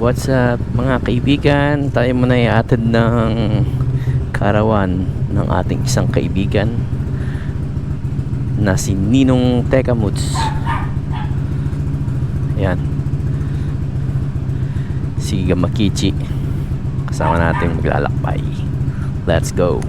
What's up mga kaibigan? Tayo muna iatid ng karawan ng ating isang kaibigan na si Ninong Tekamuts. Yan, si Gamakichi kasama natin maglalakbay. Let's go.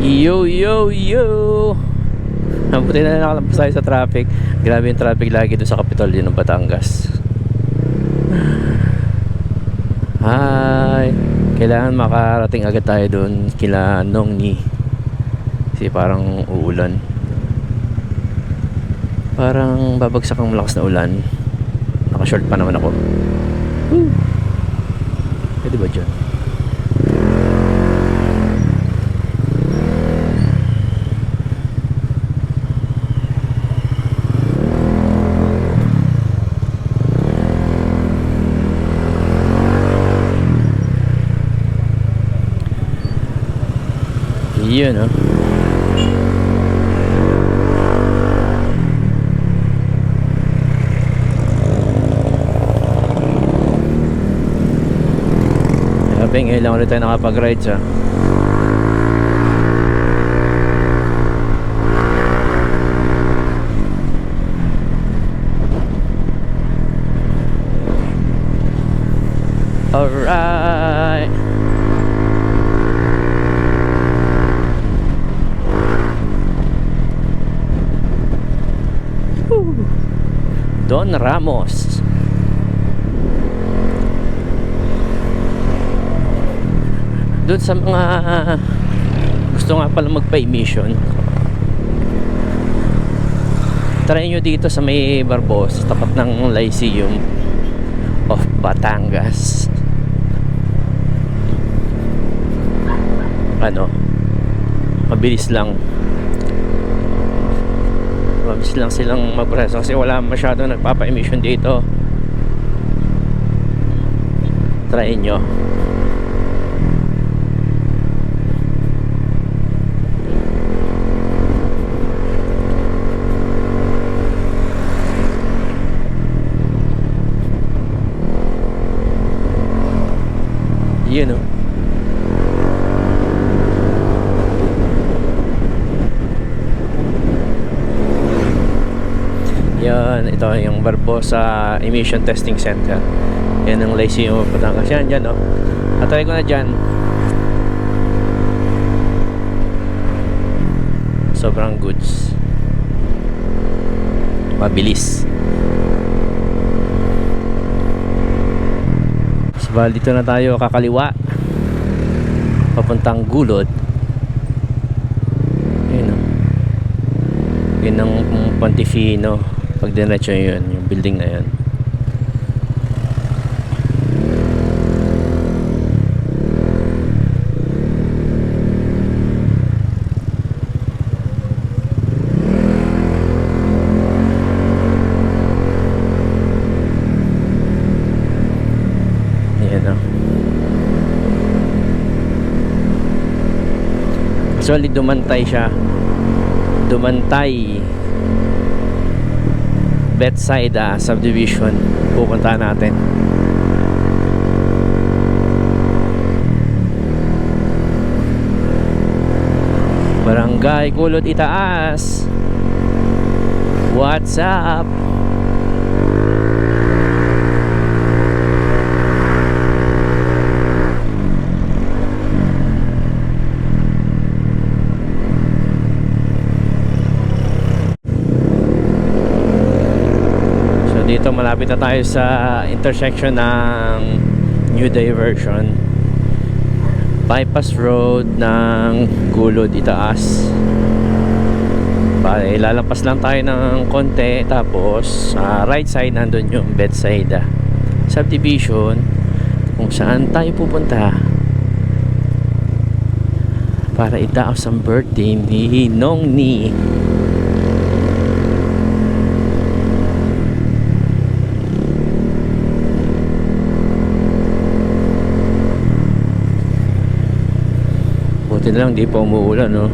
Yo yo yo. Mabuti na nakalampas tayo sa traffic. Grabe yung traffic lagi doon sa Kapitolyo ng Batangas. Hi. Kailangan makarating agad tayo doon kila Nongni. Kasi parang uulan. Parang babagsak ang malakas na ulan. Naka-short pa naman ako. Woo. Pwede ba dyan? Yun, no? Sabi, ngayon lang ulit tayo nakapag-ride siya. Alright. Don Ramos. Doon sa mga gusto nga pala magpa-emission, try nyo dito sa may Barbos, tapat ng Lyceum of Batangas. Ano, mabilis lang silang mag-press kasi wala masyado nagpapa-emission dito. Try nyo. Yun, know. Yan, ito yung Barbosa Emission Testing Center. Yan ang Lyceum of Batangas. Yan, dyan, no? Atry ko na dyan. Sobrang goods. Mabilis. So, dito na tayo kakaliwa. Papuntang Gulod. Yan, no? Yan ang Pontifino. Pag diretso yun, yung building na yan. Ayan, o. Actually, dumantay siya. Dumantay Bethsaida subdivision pupunta natin. Barangay Gulod Itaas. What's up? Dito malapit na tayo sa intersection ng New Diversion, bypass road ng Gulod Itaas. Bale, lalampas lang tayo ng konti, tapos sa right side nandun yung Bethsaida subdivision kung saan tayo pupunta para itaas ang birthday ni Nongni. Buti na lang di pa umuulan, no?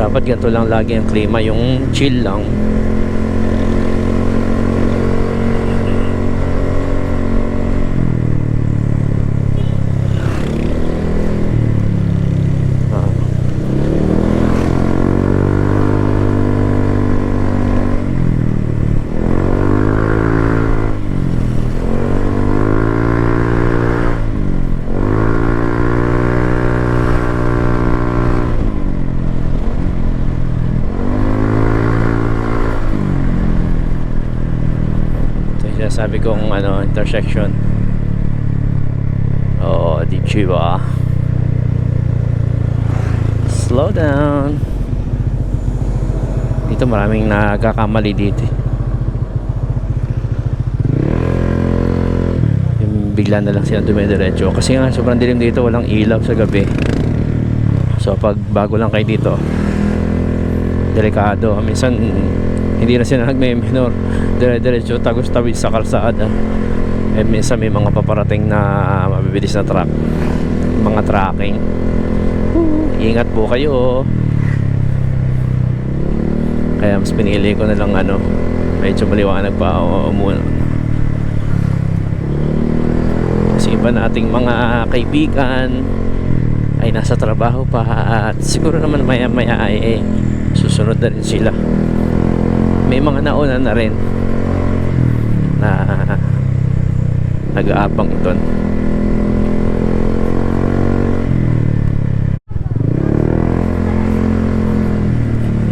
Dapat ganito lang lagi ang klima, yung chill lang. Sabi kong ano, intersection. Oo, di chiba. Slow down. Dito maraming nagkakamali dito. Yung bigla na lang sila dumidiretso. Kasi nga sobrang dilim dito, walang ilaw sa gabi. So pag bago lang kayo dito, delikado. Minsan hindi na sila nagme-minor, dire-diretso tagos tawid sa kalsada. Eh minsan may mga paparating na mabibilis na truck, mga tracking. Ingat po kayo. Kaya mas pinili ko na lang ano, medyo maliwanag pa muna. Kasi iba nating mga kaibigan ay nasa trabaho pa, at siguro naman maya maya ay susunod na rin sila. May mga nauna na rin na nag-aabang doon.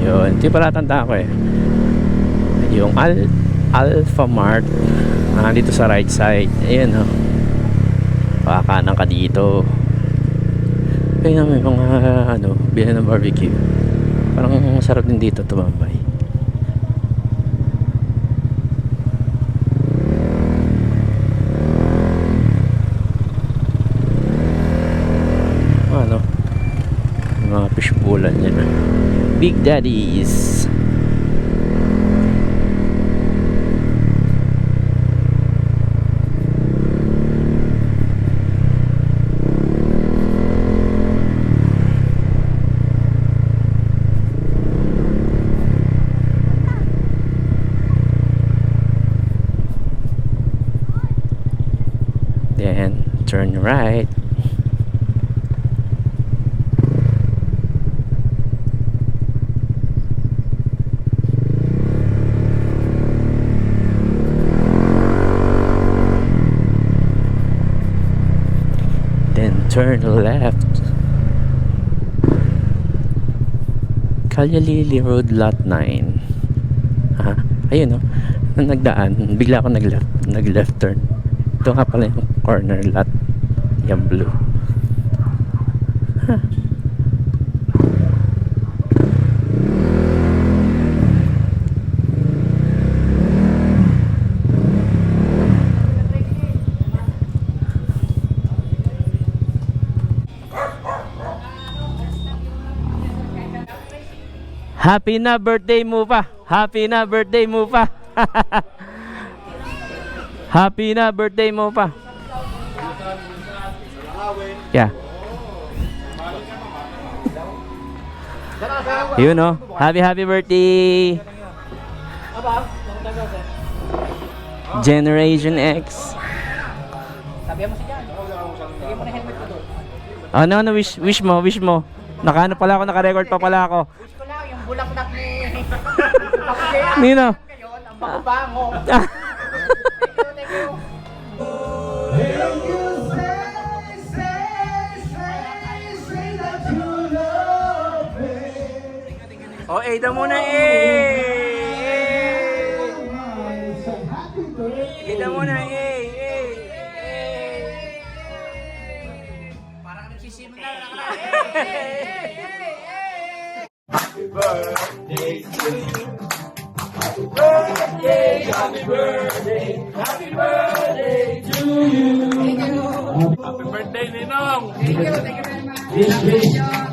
Yun, ito pala tanda ko eh. Yung Alpha Mart dito sa right side. Ayan o. Pakakanan ka dito. Kaya may mga ano, bilhan ng barbecue. Parang masarap din dito tumambay. Mga fishbowlan yan, Big Daddies. Then turn right. Turn left. Calyalili Road Lot 9. Ayun o. Nung nagdaan, bigla ako nag-left turn. Ito nga pala yung corner lot. Yung blue. Happy na birthday mo pa. Happy na birthday mo pa. Happy na birthday mo pa. Yeah. Yun o. Happy birthday. Generation X. Sabihan mo si Jan. Sige mo na helmet ko doon. Ano wish mo. Nakaano pala ako, naka-record pa pala ako. Wish ko lang yung bulaklak ni Nino. Ngayon, ang bago-bango. Thank you. Oh, Ada muna Ada muna Parang nagsisimula na ka. Happy birthday to you. Happy birthday, happy birthday, happy birthday to you. Happy birthday, Ninong. Thank you very much.